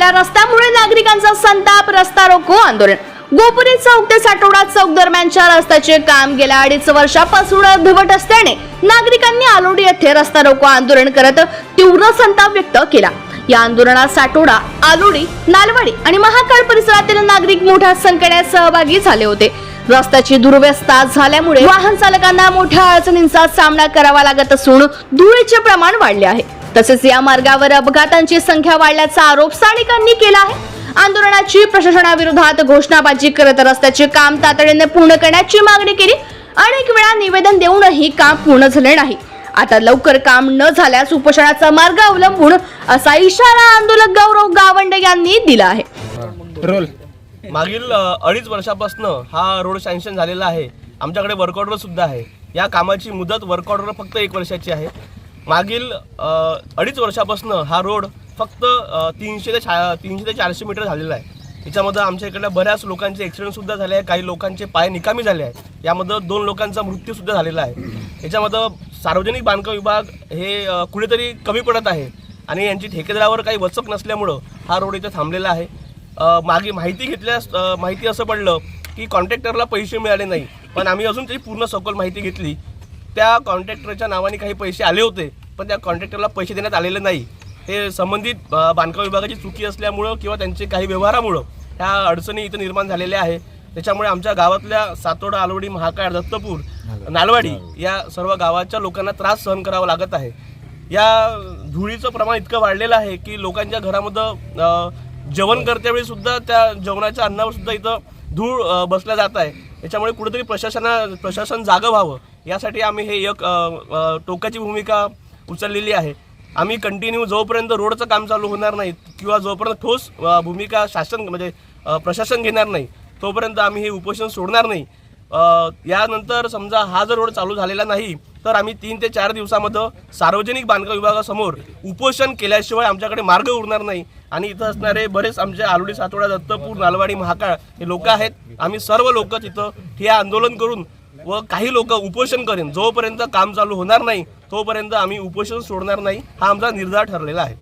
वाढला रस्त्यामुळे नागरिकांचा संताप, रस्ता रोको आंदोलन। गोपुरी चौक ते साटोडा चौक दरम्यानच्या रस्त्याचे काम गेल्या 2.5 वर्षापासून अर्धवट असल्याने नागरिकांनी आलोडी येथे रस्ता रोको आंदोलन करत तीव्र संताप व्यक्त केला। या आंदोलनात साटोडा, आलोडी, नालवाडी आणि महाकाळ परिसरातील नागरिक मोठ्या संख्येने सहभागी झाले होते। रस्त्याची दुरवस्था झाल्यामुळे वाहन चालकांना मोठ्या अडचणींचा सामना करावा लागत असून धुळीचे प्रमाण वाढले आहे। तसेच या मार्गावर अपघातांची संख्या वाढल्याचा आरोप स्थानिकांनी केला आहे। आंदोलनाची प्रशासनाविरोधात घोषणाबाजी करत रस्त्याचे काम तातडीने पूर्ण करण्याची मागणी केली। अनेक वेळा निवेदन देऊनही काम पूर्ण झाले नाही। आता लवकर काम न झाल्यास उपोषणाचा मार्ग अवलंबून असा इशारा आंदोलक गौरव गावंडे यांनी दिला आहे। मागील 2.5 वर्षापासून हा रोड सँक्शन झालेला आहे। आमच्याकडे वर्क ऑर्डर सुद्धा आहे। या कामाची मुदत वर्क ऑर्डर फक्त 1 वर्षाची आहे। मागील 2.5 वर्षापासून हा रोड फक्त 300 ते 400 मीटर झालेला आहे। याच्यामध्ये आमच्या इकडल्या बऱ्याच लोकांचे ॲक्सिडेंट सुद्धा झाले आहे। काही लोकांचे पाय निकामी झाले आहेत। यामध्ये 2 लोकांचा मृत्यू सुद्धा झालेला आहे। याच्यामध्ये सार्वजनिक बांधकाम विभाग हे कुठेतरी कमी पडत आहे आणि यांची ठेकेदारावर काही वचक नसल्यामुळं हा रोड इथे थांबलेला आहे। मागे माहिती असं पडलं की कॉन्ट्रॅक्टरला पैसे मिळाले नाही, पण आम्ही अजून तरी पूर्ण सखोल माहिती घेतली। त्या कॉन्ट्रॅक्टरच्या नावाने काही पैसे आले होते, पण त्या कॉन्ट्रॅक्टरला पैसे देण्यात आलेले नाही। हे संबंधित बांधकाम विभागाची चुकी असल्यामुळं किंवा त्यांचे काही व्यवहारामुळं ह्या अडचणी इथं निर्माण झालेल्या आहे। त्याच्यामुळे आमच्या गावातल्या सातोडा, आलोडी, महाकाळ, दत्तपूर, नालवाडी या सर्व गावाच्या लोकांना त्रास सहन करावा लागत आहे। या धुळीचं प्रमाण इतकं वाढलेलं आहे की लोकांच्या घरामध्ये जेवण करतेवेळी सुद्धा त्या जेवणाच्या अन्नावर सुद्धा इथं धूळ बसल्या जात आहे। याच्यामुळे कुठेतरी प्रशासन जागं व्हावं यासाठी आम्ही हे एक टोकाची भूमिका उचललेली आहे। आम्ही कंटिन्यू जोपर्यंत रोडचं काम चालू होणार नाही किंवा जोपर्यंत ठोस भूमिका प्रशासन घेणार नाही तोपर्यंत आम्ही हे उपोषण सोडणार नाही। यानंतर समजा हा जर रोड चालू झालेला नाही तर आम्ही 3 ते 4 दिवसामध्ये सार्वजनिक बांधकाम विभागासमोर उपोषण केल्याशिवाय आमच्याकडे मार्ग उरणार नाही। आणि इथं असणारे बरेच आमचे आलोडी, सातोडा, दत्तपूर, नालवाडी, महाकाळ हे लोक आहेत। आम्ही सर्व लोक तिथं हे आंदोलन करून व काही लोक उपोषण करेन। जोपर्यंत काम चालू होणार नाही तोपर्यंत आम्ही उपोषण सोडणार नाही, हा आमचा निर्धार ठरलेला आहे।